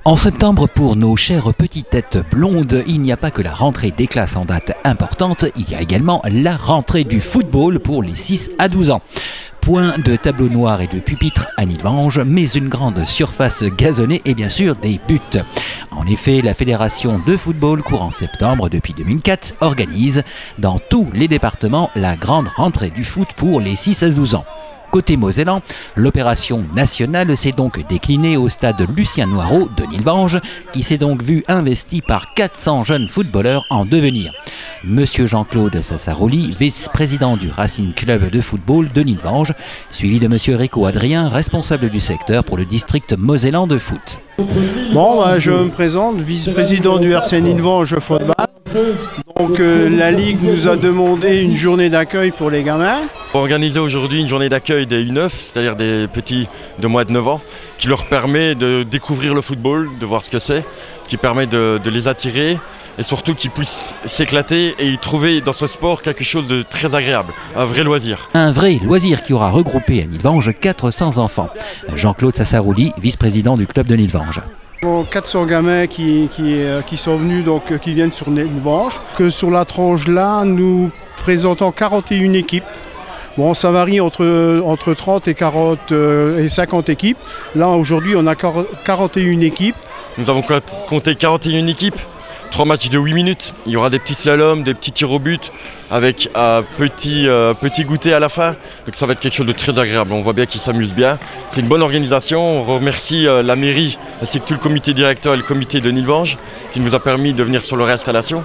En septembre, pour nos chères petites têtes blondes, il n'y a pas que la rentrée des classes en date importante, il y a également la rentrée du football pour les 6 à 12 ans. Point de tableau noir et de pupitre à Nilvange, mais une grande surface gazonnée et bien sûr des buts. En effet, la Fédération de football courant septembre depuis 2004 organise dans tous les départements la grande rentrée du foot pour les 6 à 12 ans. Côté mosellan, l'opération nationale s'est donc déclinée au stade Lucien Noiraud de Nilvange, qui s'est donc vu investi par 400 jeunes footballeurs en devenir. Monsieur Jean-Claude Sassaroli, vice-président du Racing Club de football de Nilvange, suivi de monsieur Rico Adrien, responsable du secteur pour le district mosellan de foot. Bon, je me présente, vice-président du RC Nilvange Football. Donc la Ligue nous a demandé une journée d'accueil pour les gamins. On va organiser aujourd'hui une journée d'accueil des U9, c'est-à-dire des petits de moins de 9 ans, qui leur permet de découvrir le football, de voir ce que c'est, qui permet de les attirer et surtout qu'ils puissent s'éclater et y trouver dans ce sport quelque chose de très agréable, un vrai loisir. Un vrai loisir qui aura regroupé à Nilvange 400 enfants. Jean-Claude Sassaroli, vice-président du club de Nilvange. 400 gamins qui sont venus, donc qui viennent sur Nilvange. Que sur la tranche là, nous présentons 41 équipes. Bon, ça varie entre 30 et 40 et 50 équipes. Là, aujourd'hui, on a 41 équipes. Nous avons compté 41 équipes, 3 matchs de 8 minutes. Il y aura des petits slaloms, des petits tirs au but, avec un petit goûter à la fin. Donc ça va être quelque chose de très agréable. On voit bien qu'ils s'amusent bien. C'est une bonne organisation. On remercie la mairie, ainsi que tout le comité directeur et le comité de Nilvange, qui nous a permis de venir sur leur installation.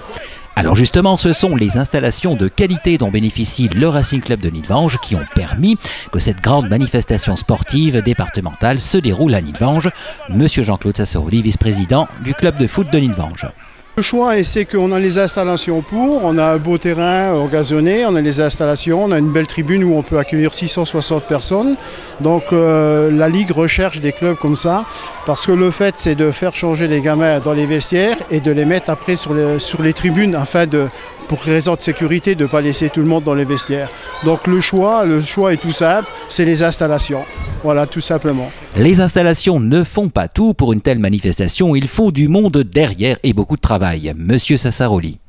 Alors justement, ce sont les installations de qualité dont bénéficie le Racing Club de Nilvange qui ont permis que cette grande manifestation sportive départementale se déroule à Nilvange. Monsieur Jean-Claude Sassaroli, vice-président du club de foot de Nilvange. Le choix, c'est qu'on a les installations on a un beau terrain gazonné, on a les installations, on a une belle tribune où on peut accueillir 660 personnes. Donc la Ligue recherche des clubs comme ça, parce que le fait, c'est de faire changer les gamins dans les vestiaires et de les mettre après sur les tribunes, afin pour raison de sécurité, de ne pas laisser tout le monde dans les vestiaires. Donc le choix est tout simple, c'est les installations. Voilà, tout simplement. Les installations ne font pas tout. Pour une telle manifestation, il faut du monde derrière et beaucoup de travail. Monsieur Sassaroli.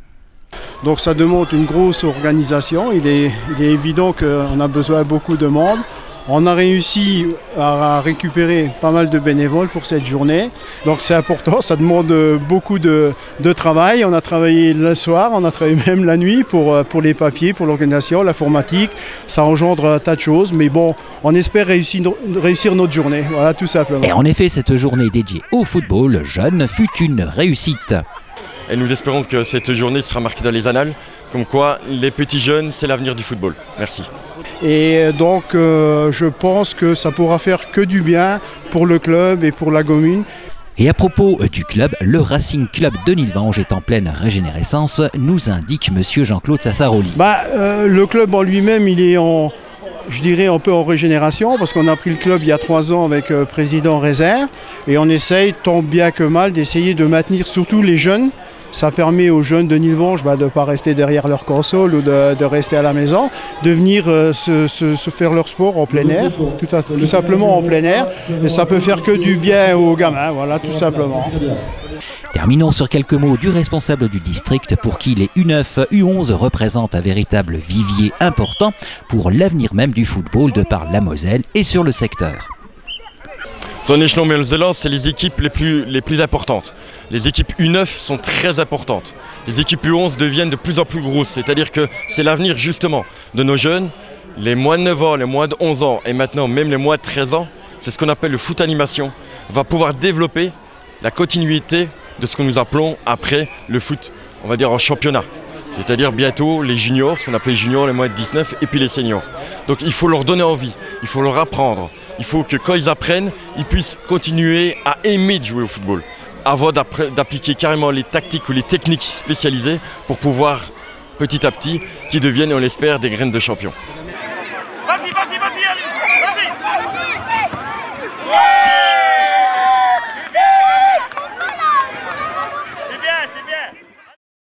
Donc ça demande une grosse organisation. Il est évident qu'on a besoin de beaucoup de monde. On a réussi à récupérer pas mal de bénévoles pour cette journée. Donc c'est important, ça demande beaucoup de travail. On a travaillé le soir, on a travaillé même la nuit pour les papiers, pour l'organisation, l'informatique. Ça engendre un tas de choses, mais bon, on espère réussir notre journée, voilà, tout simplement. Et en effet, cette journée dédiée au football jeune fut une réussite. Et nous espérons que cette journée sera marquée dans les annales, comme quoi les petits jeunes, c'est l'avenir du football. Merci. Et donc je pense que ça pourra faire que du bien pour le club et pour la commune. Et à propos du club, le Racing Club de Nilvange est en pleine régénérescence, nous indique monsieur Jean-Claude Sassaroli. Le club en lui-même, il est je dirais un peu en régénération, parce qu'on a pris le club il y a 3 ans avec président réserve, et on essaye tant bien que mal d'essayer de maintenir surtout les jeunes. Ça permet aux jeunes de Nilvange de ne pas rester derrière leur console ou de rester à la maison, de venir se faire leur sport en plein air, tout simplement en plein air. Et ça peut faire que du bien aux gamins, voilà, tout simplement. Terminons sur quelques mots du responsable du district pour qui les U9, U11 représentent un véritable vivier important pour l'avenir même du football de par la Moselle et sur le secteur. Sur l'échelon mosellan, c'est les équipes les plus importantes. Les équipes U9 sont très importantes. Les équipes U11 deviennent de plus en plus grosses, c'est-à-dire que c'est l'avenir justement de nos jeunes, les moins de 9 ans, les moins de 11 ans et maintenant même les moins de 13 ans. C'est ce qu'on appelle le foot animation. On va pouvoir développer la continuité de ce que nous appelons après le foot, on va dire en championnat. C'est-à-dire bientôt les juniors, ce qu'on appelle les juniors, les moins de 19 et puis les seniors. Donc il faut leur donner envie, il faut leur apprendre. Il faut que quand ils apprennent, ils puissent continuer à aimer de jouer au football, avant d'appliquer carrément les tactiques ou les techniques spécialisées pour pouvoir petit à petit qu'ils deviennent, on l'espère, des graines de champions.